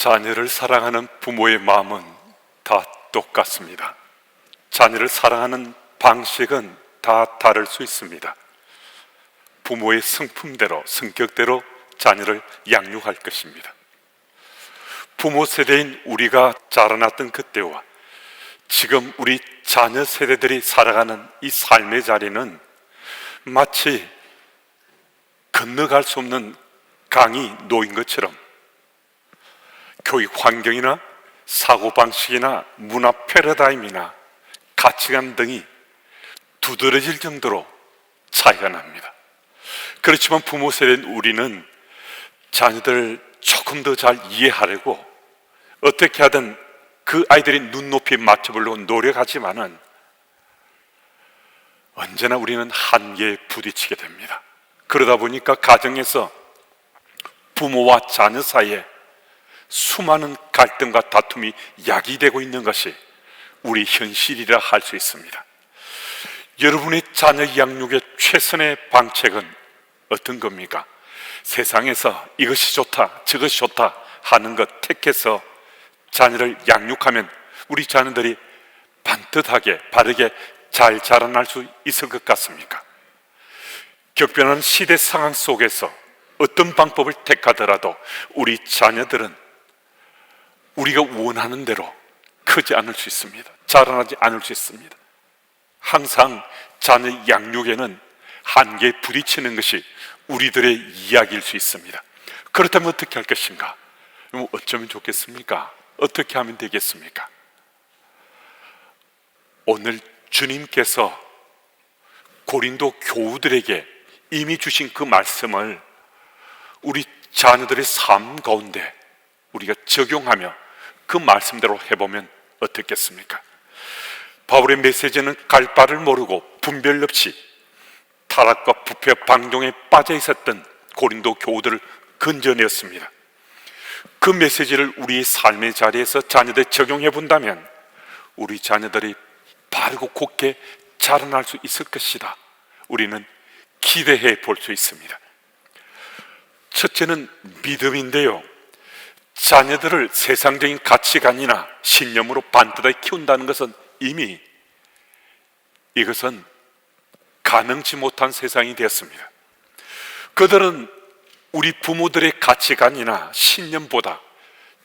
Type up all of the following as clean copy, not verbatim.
자녀를 사랑하는 부모의 마음은 다 똑같습니다. 자녀를 사랑하는 방식은 다 다를 수 있습니다. 부모의 성품대로, 성격대로 자녀를 양육할 것입니다. 부모 세대인 우리가 자라났던 그때와 지금 우리 자녀 세대들이 살아가는 이 삶의 자리는 마치 건너갈 수 없는 강이 놓인 것처럼 교육 환경이나 사고방식이나 문화 패러다임이나 가치관 등이 두드러질 정도로 차이가 납니다. 그렇지만 부모 세대인 우리는 자녀들을 조금 더 잘 이해하려고 어떻게 하든 그 아이들이 눈높이에 맞춰보려고 노력하지만은 언제나 우리는 한계에 부딪히게 됩니다. 그러다 보니까 가정에서 부모와 자녀 사이에 수많은 갈등과 다툼이 야기되고 있는 것이 우리 현실이라 할 수 있습니다. 여러분의 자녀 양육의 최선의 방책은 어떤 겁니까? 세상에서 이것이 좋다, 저것이 좋다 하는 것 택해서 자녀를 양육하면 우리 자녀들이 반듯하게 바르게 잘 자라날 수 있을 것 같습니까? 격변한 시대 상황 속에서 어떤 방법을 택하더라도 우리 자녀들은 우리가 원하는 대로 크지 않을 수 있습니다. 자라나지 않을 수 있습니다. 항상 자녀 양육에는 한계에 부딪히는 것이 우리들의 이야기일 수 있습니다. 그렇다면 어떻게 할 것인가? 어쩌면 좋겠습니까? 어떻게 하면 되겠습니까? 오늘 주님께서 고린도 교우들에게 이미 주신 그 말씀을 우리 자녀들의 삶 가운데 우리가 적용하며 그 말씀대로 해보면 어떻겠습니까? 바울의 메시지는 갈 바를 모르고 분별 없이 타락과 부패 방종에 빠져 있었던 고린도 교우들을 건져내었습니다. 그 메시지를 우리의 삶의 자리에서 자녀들에 적용해 본다면 우리 자녀들이 바르고 곱게 자라날 수 있을 것이다. 우리는 기대해 볼 수 있습니다. 첫째는 믿음인데요, 자녀들을 세상적인 가치관이나 신념으로 반듯하게 키운다는 것은 이미 이것은 가능치 못한 세상이 되었습니다. 그들은 우리 부모들의 가치관이나 신념보다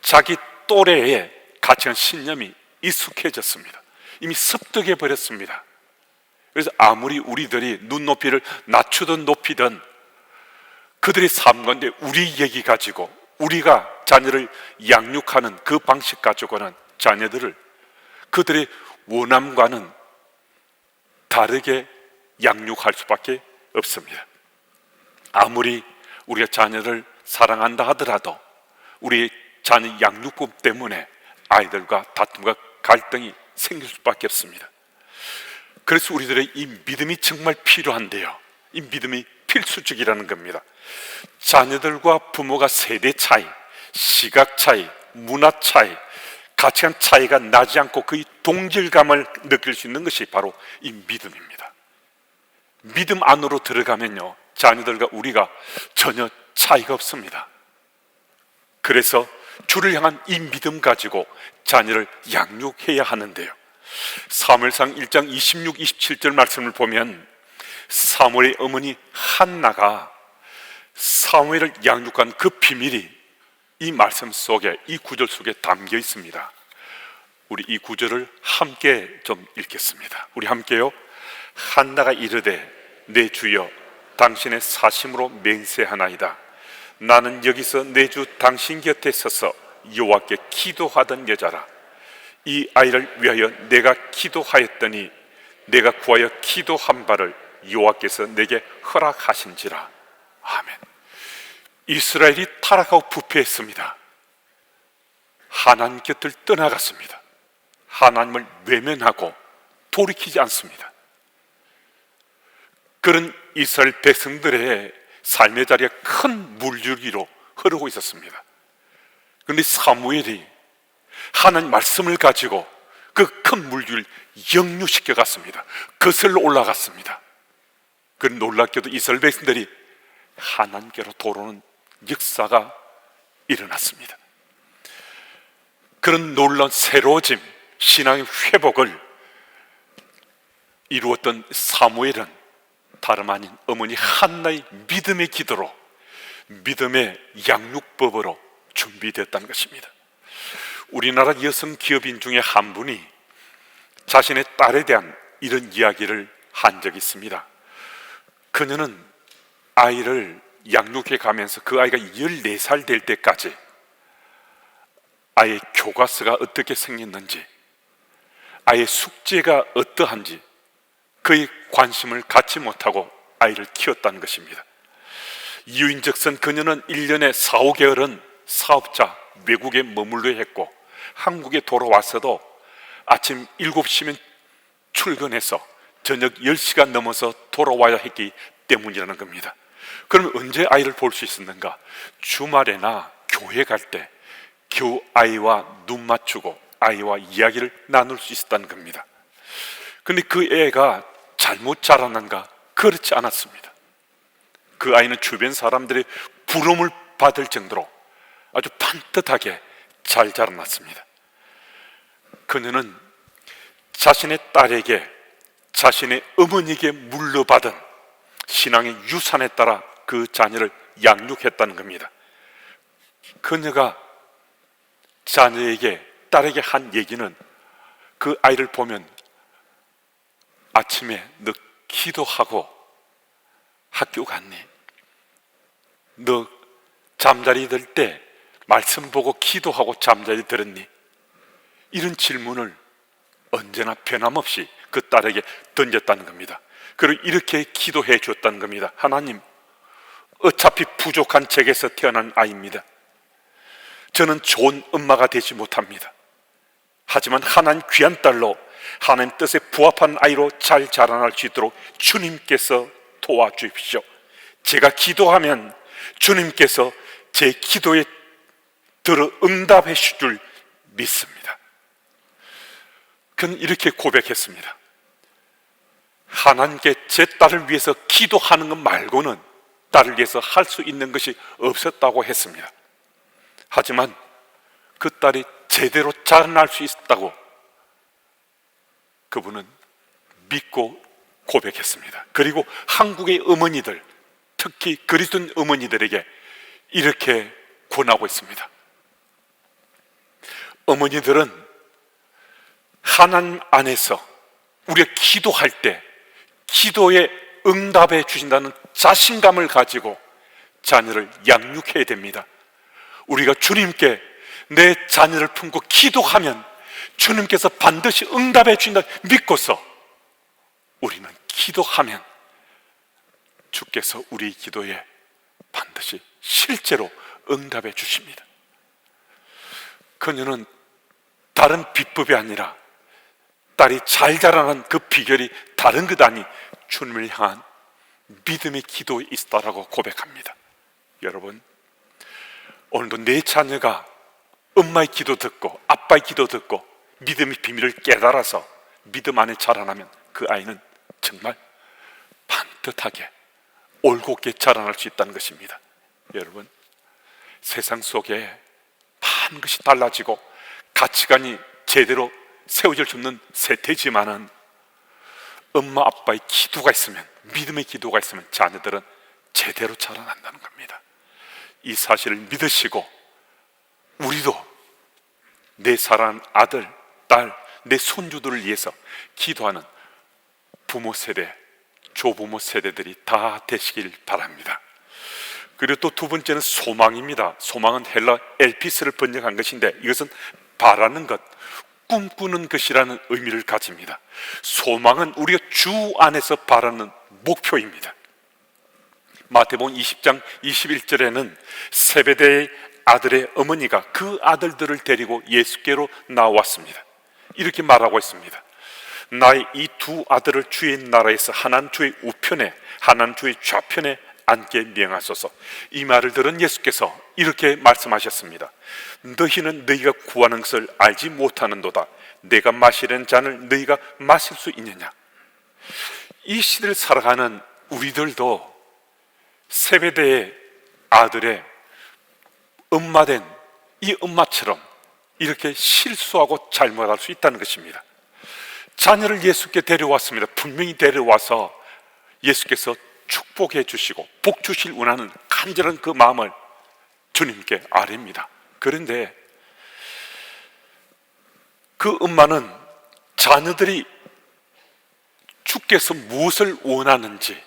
자기 또래의 가치관, 신념이 익숙해졌습니다. 이미 습득해 버렸습니다. 그래서 아무리 우리들이 눈높이를 낮추든 높이든 그들의 삶 가운데 우리 얘기 가지고 우리가 자녀를 양육하는 그 방식 가지고는 자녀들을 그들의 원함과는 다르게 양육할 수밖에 없습니다. 아무리 우리가 자녀를 사랑한다 하더라도 우리 자녀 양육법 때문에 아이들과 다툼과 갈등이 생길 수밖에 없습니다. 그래서 우리들의 이 믿음이 정말 필요한데요, 이 믿음이 필수적이라는 겁니다. 자녀들과 부모가 세대 차이, 시각 차이, 문화 차이, 가치관 차이가 나지 않고 그 동질감을 느낄 수 있는 것이 바로 이 믿음입니다. 믿음 안으로 들어가면요, 자녀들과 우리가 전혀 차이가 없습니다. 그래서 주를 향한 이 믿음 가지고 자녀를 양육해야 하는데요, 사무엘상 1장 26, 27절 말씀을 보면 사무엘의 어머니 한나가 사무엘을 양육한 그 비밀이 이 말씀 속에, 이 구절 속에 담겨 있습니다. 우리 이 구절을 함께 좀 읽겠습니다. 우리 함께요. 한나가 이르되 내 주여 당신의 사심으로 맹세하나이다. 나는 여기서 내 주 당신 곁에 서서 여호와께 기도하던 여자라. 이 아이를 위하여 내가 기도하였더니 내가 구하여 기도한 바를 여호와께서 내게 허락하신지라. 아멘. 이스라엘이 타락하고 부패했습니다. 하나님 곁을 떠나갔습니다. 하나님을 외면하고 돌이키지 않습니다. 그런 이스라엘 백성들의 삶의 자리가 큰 물줄기로 흐르고 있었습니다. 그런데 사무엘이 하나님 말씀을 가지고 그 큰 물줄을 역류시켜 갔습니다. 거슬러 올라갔습니다. 그 놀랍게도 이스라엘 백성들이 하나님께로 돌아오는 역사가 일어났습니다. 그런 놀라운 새로워짐, 신앙의 회복을 이루었던 사무엘은 다름 아닌 어머니 한나의 믿음의 기도로, 믿음의 양육법으로 준비됐다는 것입니다. 우리나라 여성 기업인 중에 한 분이 자신의 딸에 대한 이런 이야기를 한 적이 있습니다. 그녀는 아이를 양육해 가면서 그 아이가 14살 될 때까지 아이의 교과서가 어떻게 생겼는지, 아이의 숙제가 어떠한지 그의 관심을 갖지 못하고 아이를 키웠다는 것입니다. 이유인즉슨 그녀는 1년에 4, 5개월은 사업자 외국에 머물러 했고 한국에 돌아왔어도 아침 7시면 출근해서 저녁 10시가 넘어서 돌아와야 했기 때문이라는 겁니다. 그러면 언제 아이를 볼 수 있었는가? 주말에나 교회 갈 때 겨우 아이와 눈 맞추고 아이와 이야기를 나눌 수 있었다는 겁니다. 근데 그 애가 잘못 자라는가? 그렇지 않았습니다. 그 아이는 주변 사람들의 부러움을 받을 정도로 아주 반듯하게 잘 자라났습니다. 그녀는 자신의 딸에게 자신의 어머니에게 물려받은 신앙의 유산에 따라 그 자녀를 양육했다는 겁니다. 그녀가 자녀에게, 딸에게 한 얘기는, 그 아이를 보면 아침에 너 기도하고 학교 갔니? 너 잠자리 들 때 말씀 보고 기도하고 잠자리 들었니? 이런 질문을 언제나 변함없이 그 딸에게 던졌다는 겁니다. 그리고 이렇게 기도해 줬다는 겁니다. 하나님, 어차피 부족한 잭에서 태어난 아이입니다. 저는 좋은 엄마가 되지 못합니다. 하지만 하나님 귀한 딸로 하나님 뜻에 부합한 아이로 잘 자라날 수 있도록 주님께서 도와주십시오. 제가 기도하면 주님께서 제 기도에 들어 응답해 주실 줄 믿습니다. 그는 이렇게 고백했습니다. 하나님께 제 딸을 위해서 기도하는 것 말고는 딸을 위해서 할 수 있는 것이 없었다고 했습니다. 하지만 그 딸이 제대로 자라날 수 있었다고 그분은 믿고 고백했습니다. 그리고 한국의 어머니들, 특히 그리스도인 어머니들에게 이렇게 권하고 있습니다. 어머니들은 하나님 안에서 우리가 기도할 때 기도에 응답해 주신다는 자신감을 가지고 자녀를 양육해야 됩니다. 우리가 주님께 내 자녀를 품고 기도하면 주님께서 반드시 응답해 주신다 믿고서 우리는 기도하면 주께서 우리 기도에 반드시 실제로 응답해 주십니다. 그녀는 다른 비법이 아니라 딸이 잘 자라는 그 비결이 다른 것 아니 주님을 향한 믿음의 기도에 있다라고 고백합니다. 여러분, 오늘도 내 자녀가 엄마의 기도 듣고 아빠의 기도 듣고 믿음의 비밀을 깨달아서 믿음 안에 자라나면 그 아이는 정말 반듯하게 올곧게 자라날 수 있다는 것입니다. 여러분, 세상 속에 많은 것이 달라지고 가치관이 제대로 세워질 수 없는 세태지만은 엄마 아빠의 기도가 있으면, 믿음의 기도가 있으면 자녀들은 제대로 자라난다는 겁니다. 이 사실을 믿으시고 우리도 내 사랑하는 아들, 딸, 내 손주들을 위해서 기도하는 부모 세대, 조부모 세대들이 다 되시길 바랍니다. 그리고 또 두 번째는 소망입니다. 소망은 헬라 엘피스를 번역한 것인데 이것은 바라는 것, 꿈꾸는 것이라는 의미를 가집니다. 소망은 우리가 주 안에서 바라는 목표입니다. 마태복음 20장 21절에는 세베대의 아들의 어머니가 그 아들들을 데리고 예수께로 나왔습니다. 이렇게 말하고 있습니다. 나의 이 두 아들을 주의 나라에서 하나는 주의 우편에 하나는 주의 좌편에 앉게 명하소서. 이 말을 들은 예수께서 이렇게 말씀하셨습니다. 너희는 너희가 구하는 것을 알지 못하는도다. 내가 마시려는 잔을 너희가 마실 수 있느냐? 이 시대를 살아가는 우리들도 세베대의 아들의 엄마된 이 엄마처럼 이렇게 실수하고 잘못할 수 있다는 것입니다. 자녀를 예수께 데려왔습니다. 분명히 데려와서 예수께서 축복해 주시고 복 주실 원하는 간절한 그 마음을 주님께 아뢰입니다. 그런데 그 엄마는 자녀들이 주께서 무엇을 원하는지,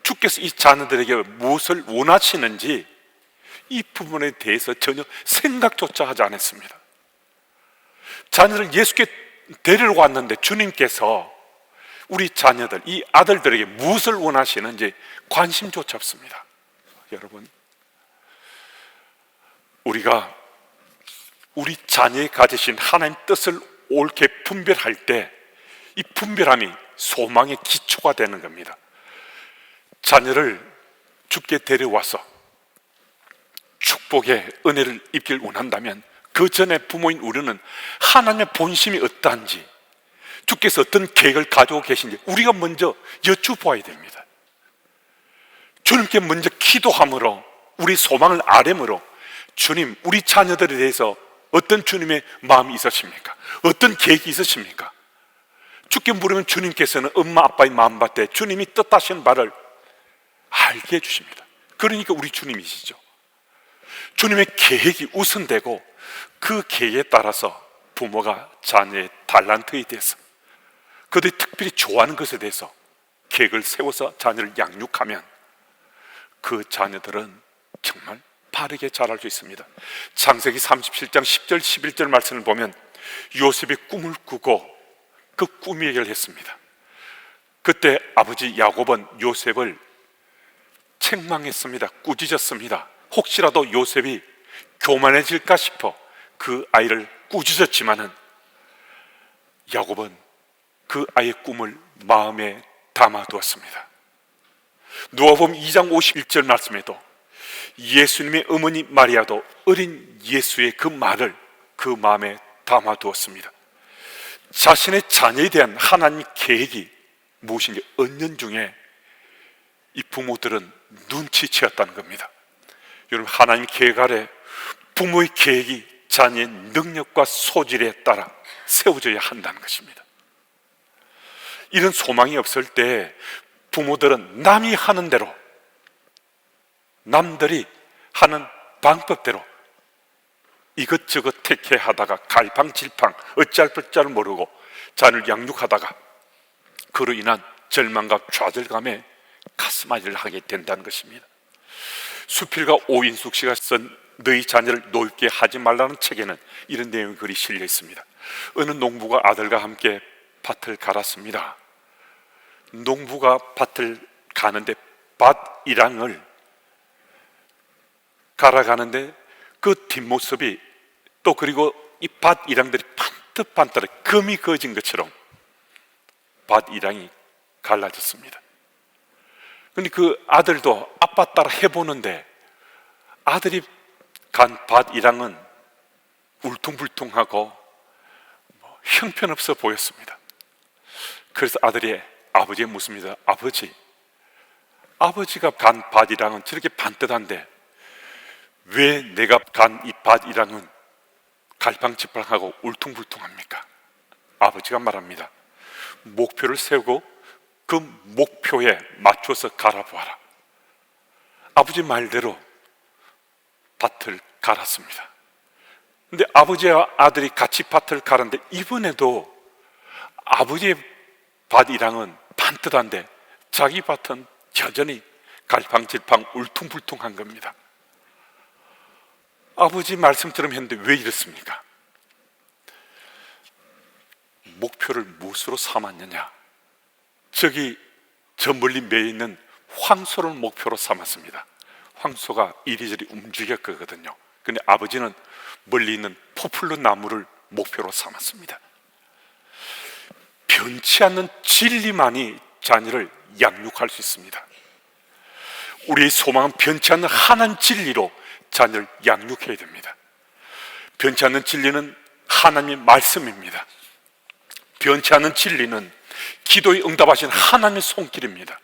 주께서 이 자녀들에게 무엇을 원하시는지 이 부분에 대해서 전혀 생각조차 하지 않았습니다. 자녀를 예수께 데리러 왔는데 주님께서 우리 자녀들, 이 아들들에게 무엇을 원하시는지 관심조차 없습니다. 여러분, 우리가 우리 자녀에 가지신 하나님 뜻을 옳게 분별할 때 이 분별함이 소망의 기초가 되는 겁니다. 자녀를 주께 데려와서 축복의 은혜를 입길 원한다면 그 전에 부모인 우리는 하나님의 본심이 어떠한지, 주께서 어떤 계획을 가지고 계신지 우리가 먼저 여쭈보아야 됩니다. 주님께 먼저 기도함으로, 우리 소망을 아뢰므로 주님, 우리 자녀들에 대해서 어떤 주님의 마음이 있으십니까? 어떤 계획이 있으십니까? 주께 물으면 주님께서는 엄마 아빠의 마음밭에 주님이 뜻하시는 바를 알게 해주십니다. 그러니까 우리 주님이시죠. 주님의 계획이 우선되고 그 계획에 따라서 부모가 자녀의 달란트에 대해서, 그들이 특별히 좋아하는 것에 대해서 계획을 세워서 자녀를 양육하면 그 자녀들은 정말 바르게 자랄 수 있습니다. 창세기 37장 10절 11절 말씀을 보면 요셉이 꿈을 꾸고 그 꿈 얘기를 했습니다. 그때 아버지 야곱은 요셉을 책망했습니다. 꾸짖었습니다. 혹시라도 요셉이 교만해질까 싶어 그 아이를 꾸짖었지만은 야곱은 그 아이의 꿈을 마음에 담아두었습니다. 누가복음 2장 51절 말씀에도 예수님의 어머니 마리아도 어린 예수의 그 말을 그 마음에 담아두었습니다. 자신의 자녀에 대한 하나님의 계획이 무엇인지 은연중에 이 부모들은 눈치채었다는 겁니다. 여러분, 하나님 계획 아래 부모의 계획이 자녀의 능력과 소질에 따라 세워져야 한다는 것입니다. 이런 소망이 없을 때 부모들은 남이 하는 대로, 남들이 하는 방법대로 이것저것 택해하다가 갈팡질팡 어찌할 줄 모르고 자녀를 양육하다가 그로 인한 절망과 좌절감에 가슴앓이를 하게 된다는 것입니다. 수필가 오인숙 씨가 쓴 너희 자녀를 노엽게 하지 말라는 책에는 이런 내용의 글이 실려 있습니다. 어느 농부가 아들과 함께 밭을 갈았습니다. 농부가 밭을 가는데 밭이랑을 갈아가는데 그 뒷모습이 또 그리고 이 밭이랑들이 반듯반듯하게 금이 그어진 것처럼 밭이랑이 갈라졌습니다. 그런데 그 아들도 아빠 따라 해보는데 아들이 간 밭이랑은 울퉁불퉁하고 형편없어 보였습니다. 그래서 아들이 아버지에 묻습니다. 아버지가 간 밭이랑은 저렇게 반듯한데 왜 내가 간 이 밭이랑은 갈팡질팡하고 울퉁불퉁합니까? 아버지가 말합니다. 목표를 세우고 그 목표에 맞춰서 갈아보아라. 아버지 말대로 밭을 갈았습니다. 근데 아버지와 아들이 같이 밭을 갈았는데 이번에도 아버지의 밭이랑은 반듯한데 자기 밭은 여전히 갈팡질팡 울퉁불퉁한 겁니다. 아버지 말씀처럼 했는데 왜 이렇습니까? 목표를 무엇으로 삼았느냐? 저 멀리 매여 있는 황소를 목표로 삼았습니다. 황소가 이리저리 움직였거든요. 근데 아버지는 멀리 있는 포플러 나무를 목표로 삼았습니다. 변치 않는 진리만이 자녀를 양육할 수 있습니다. 우리의 소망은 변치 않는 하나님 진리로 자녀를 양육해야 됩니다. 변치 않는 진리는 하나님의 말씀입니다. 변치 않는 진리는 기도에 응답하신 하나님의 손길입니다.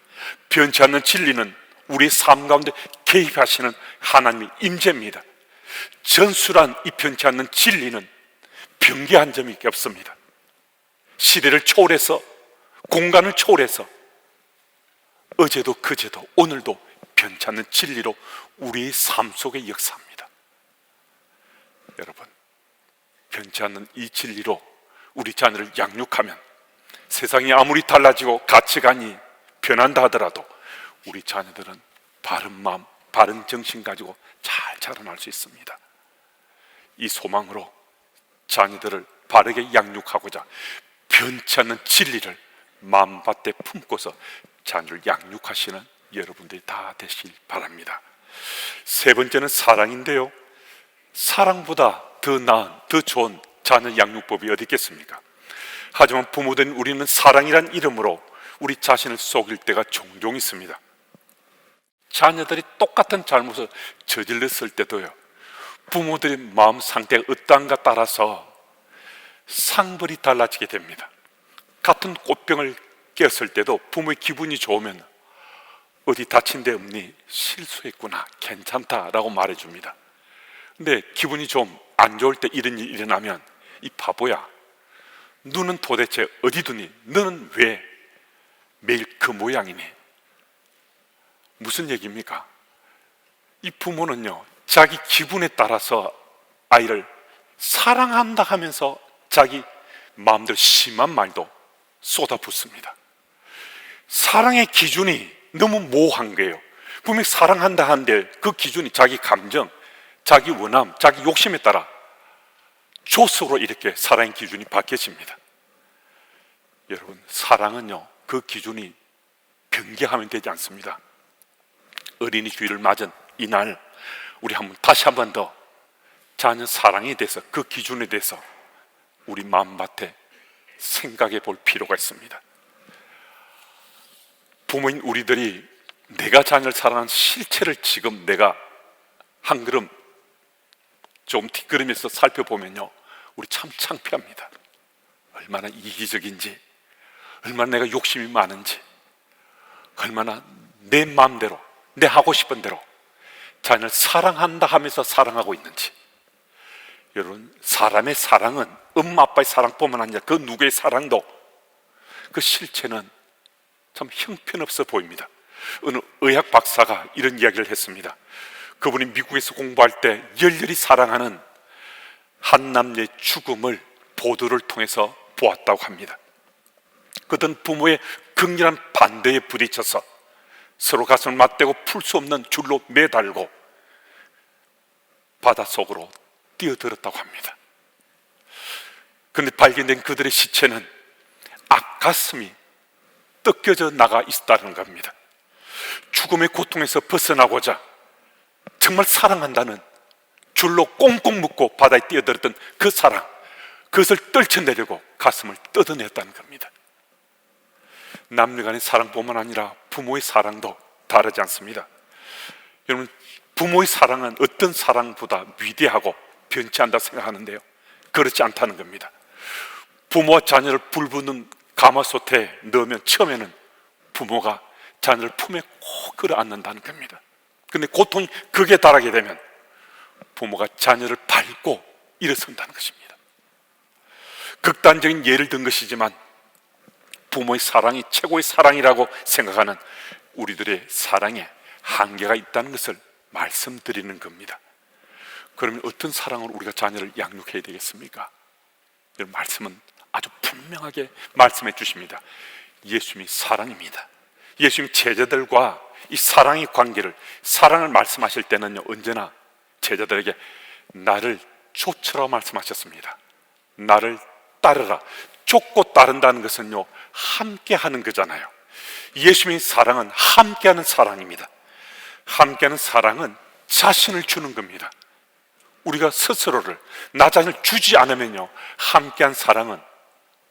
변치 않는 진리는 우리의 삶 가운데 개입하시는 하나님의 임재입니다. 전술한 이 변치 않는 진리는 변개한 점이 없습니다. 시대를 초월해서, 공간을 초월해서 어제도 그제도 오늘도 변치 않는 진리로 우리의 삶 속에 역사합니다. 여러분, 변치 않는 이 진리로 우리 자녀를 양육하면 세상이 아무리 달라지고 가치관이 변한다 하더라도 우리 자녀들은 바른 마음, 바른 정신 가지고 잘 자라날 수 있습니다. 이 소망으로 자녀들을 바르게 양육하고자 변치 않는 진리를 마음밭에 품고서 자녀를 양육하시는 여러분들이 다 되시길 바랍니다. 세 번째는 사랑인데요, 사랑보다 더 나은, 더 좋은 자녀 양육법이 어디 있겠습니까? 하지만 부모된 우리는 사랑이란 이름으로 우리 자신을 속일 때가 종종 있습니다. 자녀들이 똑같은 잘못을 저질렀을 때도요, 부모들의 마음 상태가 어떠한가 따라서 상벌이 달라지게 됩니다. 같은 꽃병을 꼈을 때도 부모의 기분이 좋으면 어디 다친 데 없니? 실수했구나, 괜찮다라고 말해줍니다. 근데 기분이 좀 안 좋을 때 이런 일이 일어나면 이 바보야, 너는 도대체 어디 두니? 너는 왜 매일 그 모양이니? 무슨 얘기입니까? 이 부모는요, 자기 기분에 따라서 아이를 사랑한다 하면서 자기 마음대로 심한 말도 쏟아붓습니다. 사랑의 기준이 너무 모호한 거예요. 분명히 사랑한다 한데 그 기준이 자기 감정, 자기 원함, 자기 욕심에 따라 조속으로 이렇게 사랑의 기준이 바뀌어집니다. 여러분, 사랑은요, 그 기준이 변개하면 되지 않습니다. 어린이 주일을 맞은 이날 우리 다시 한 번 더 자녀 사랑에 대해서, 그 기준에 대해서 우리 마음밭에 생각해 볼 필요가 있습니다. 부모인 우리들이 내가 자녀를 사랑하는 실체를 지금 내가 한 걸음 좀 뒷걸음에서 살펴보면요, 우리 참 창피합니다. 얼마나 이기적인지, 얼마나 내가 욕심이 많은지, 얼마나 내 마음대로, 내 하고 싶은 대로 자녀를 사랑한다 하면서 사랑하고 있는지. 여러분, 사람의 사랑은 엄마 아빠의 사랑뿐만 아니라 그 누구의 사랑도, 그 실체는 참 형편없어 보입니다. 어느 의학 박사가 이런 이야기를 했습니다. 그분이 미국에서 공부할 때 열렬히 사랑하는 한 남녀의 죽음을 보도를 통해서 보았다고 합니다. 그들은 부모의 극렬한 반대에 부딪혀서 서로 가슴을 맞대고 풀 수 없는 줄로 매달고 바닷속으로 뛰어들었다고 합니다. 그런데 발견된 그들의 시체는 앞가슴이 뜯겨져 나가 있었다는 겁니다. 죽음의 고통에서 벗어나고자 정말 사랑한다는 줄로 꽁꽁 묶고 바다에 뛰어들었던 그 사랑, 그것을 떨쳐내려고 가슴을 뜯어냈다는 겁니다. 남녀 간의 사랑뿐만 아니라 부모의 사랑도 다르지 않습니다. 여러분, 부모의 사랑은 어떤 사랑보다 위대하고 변치 않다 생각하는데요, 그렇지 않다는 겁니다. 부모와 자녀를 불붙는 가마솥에 넣으면 처음에는 부모가 자녀를 품에 꼭 끌어안는다는 겁니다. 그런데 고통이 극에 달하게 되면 부모가 자녀를 밟고 일어선다는 것입니다. 극단적인 예를 든 것이지만 부모의 사랑이 최고의 사랑이라고 생각하는 우리들의 사랑에 한계가 있다는 것을 말씀드리는 겁니다. 그러면 어떤 사랑으로 우리가 자녀를 양육해야 되겠습니까? 이런 말씀은 아주 분명하게 말씀해 주십니다. 예수님이 사랑입니다. 예수님 제자들과 이 사랑의 관계를, 사랑을 말씀하실 때는요, 언제나 제자들에게 나를 쫓으라 말씀하셨습니다. 나를 따르라. 쫓고 따른다는 것은요, 함께 하는 거잖아요. 예수님의 사랑은 함께하는 사랑입니다. 함께하는 사랑은 자신을 주는 겁니다. 우리가 스스로를, 나 자신을 주지 않으면요, 함께한 사랑은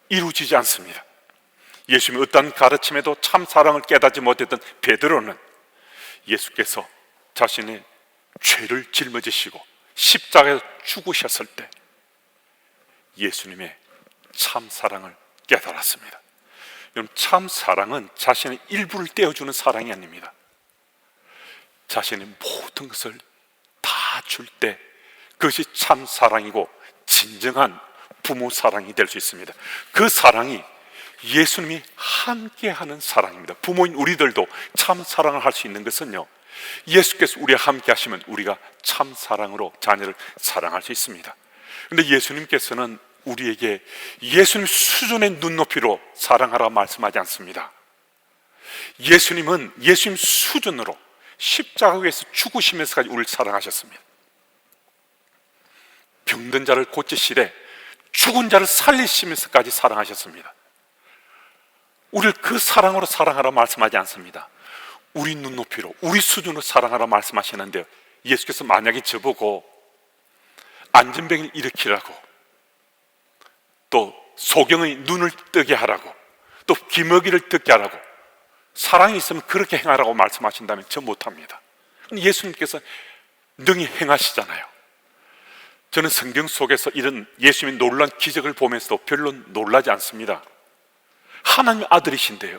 이루어지지 않습니다. 예수님의 어떠한 가르침에도 참 사랑을 깨닫지 못했던 베드로는 예수께서 자신의 죄를 짊어지시고 십자가에서 죽으셨을 때 예수님의 참 사랑을 깨달았습니다. 여러분, 참 사랑은 자신의 일부를 떼어주는 사랑이 아닙니다. 자신의 모든 것을 다 줄 때 그것이 참 사랑이고 진정한 부모 사랑이 될 수 있습니다. 그 사랑이 예수님이 함께하는 사랑입니다. 부모인 우리들도 참 사랑을 할 수 있는 것은요, 예수께서 우리와 함께 하시면 우리가 참 사랑으로 자녀를 사랑할 수 있습니다. 그런데 예수님께서는 우리에게 예수님 수준의 눈높이로 사랑하라 말씀하지 않습니다. 예수님은 예수님 수준으로 십자가 위에서 죽으시면서까지 우리를 사랑하셨습니다. 병든 자를 고치시되 죽은 자를 살리시면서까지 사랑하셨습니다. 우리를 그 사랑으로 사랑하라 말씀하지 않습니다. 우리 눈높이로, 우리 수준으로 사랑하라 말씀하시는데요, 예수께서 만약에 저보고 안전병을 일으키라고, 또 소경의 눈을 뜨게 하라고, 또 기머기를 듣게 하라고, 사랑이 있으면 그렇게 행하라고 말씀하신다면 저 못합니다. 예수님께서 능히 행하시잖아요. 저는 성경 속에서 이런 예수님의 놀라운 기적을 보면서도 별로 놀라지 않습니다. 하나님 아들이신데요,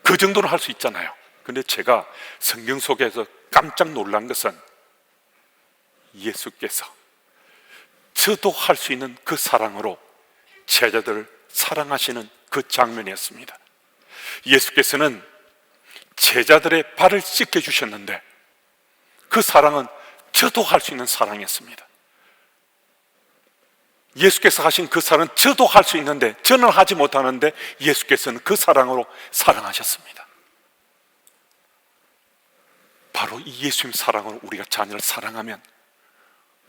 그 정도는 할 수 있잖아요. 그런데 제가 성경 속에서 깜짝 놀란 것은 예수께서 저도 할 수 있는 그 사랑으로 제자들을 사랑하시는 그 장면이었습니다. 예수께서는 제자들의 발을 씻겨주셨는데 그 사랑은 저도 할 수 있는 사랑이었습니다. 예수께서 하신 그 사랑은 저도 할 수 있는데 저는 하지 못하는데 예수께서는 그 사랑으로 사랑하셨습니다. 바로 이 예수님 사랑으로 우리가 자녀를 사랑하면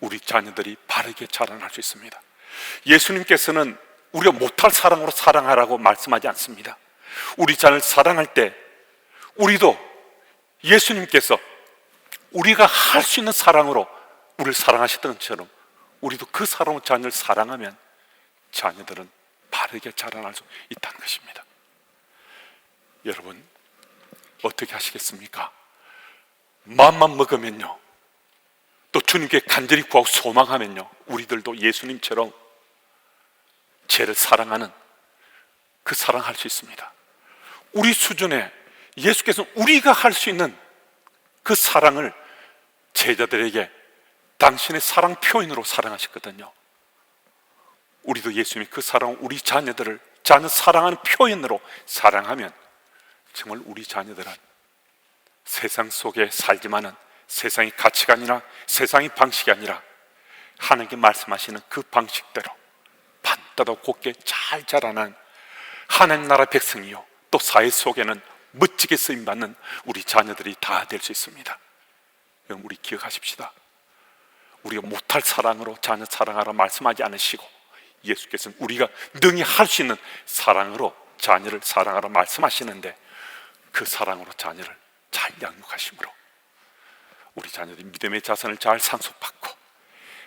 우리 자녀들이 바르게 자라날 수 있습니다. 예수님께서는 우리가 못할 사랑으로 사랑하라고 말씀하지 않습니다. 우리 자녀를 사랑할 때 우리도 예수님께서 우리가 할 수 있는 사랑으로 우리를 사랑하셨던 것처럼 우리도 그 사랑으로 자녀를 사랑하면 자녀들은 바르게 자라날 수 있다는 것입니다. 여러분, 어떻게 하시겠습니까? 마음만 먹으면요, 또 주님께 간절히 구하고 소망하면요, 우리들도 예수님처럼 죄를 사랑하는 그 사랑할 수 있습니다. 우리 수준에 예수께서 우리가 할 수 있는 그 사랑을 제자들에게 당신의 사랑 표현으로 사랑하셨거든요. 우리도 예수님이 그 사랑, 우리 자녀들을 자녀 사랑하는 표현으로 사랑하면 정말 우리 자녀들은 세상 속에 살지만은 세상의 가치관이나 세상의 방식이 아니라 하나님께 말씀하시는 그 방식대로 반듯하고 곧게 잘 자라난 하나님 나라 백성이요, 또 사회 속에는 멋지게 쓰임받는 우리 자녀들이 다 될 수 있습니다. 그럼 우리 기억하십시다. 우리가 못할 사랑으로 자녀 사랑하라 말씀하지 않으시고 예수께서는 우리가 능히 할 수 있는 사랑으로 자녀를 사랑하라 말씀하시는데 그 사랑으로 자녀를 잘 양육하심으로 우리 자녀들이 믿음의 자산을 잘 상속받고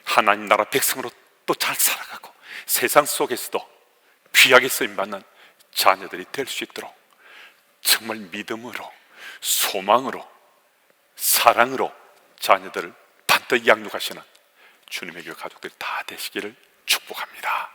하나님 나라 백성으로 또 잘 살아가고 세상 속에서도 귀하게 쓰임받는 자녀들이 될 수 있도록 정말 믿음으로, 소망으로, 사랑으로 자녀들을 반드시 양육하시는 주님의 교회 가족들이 다 되시기를 축복합니다.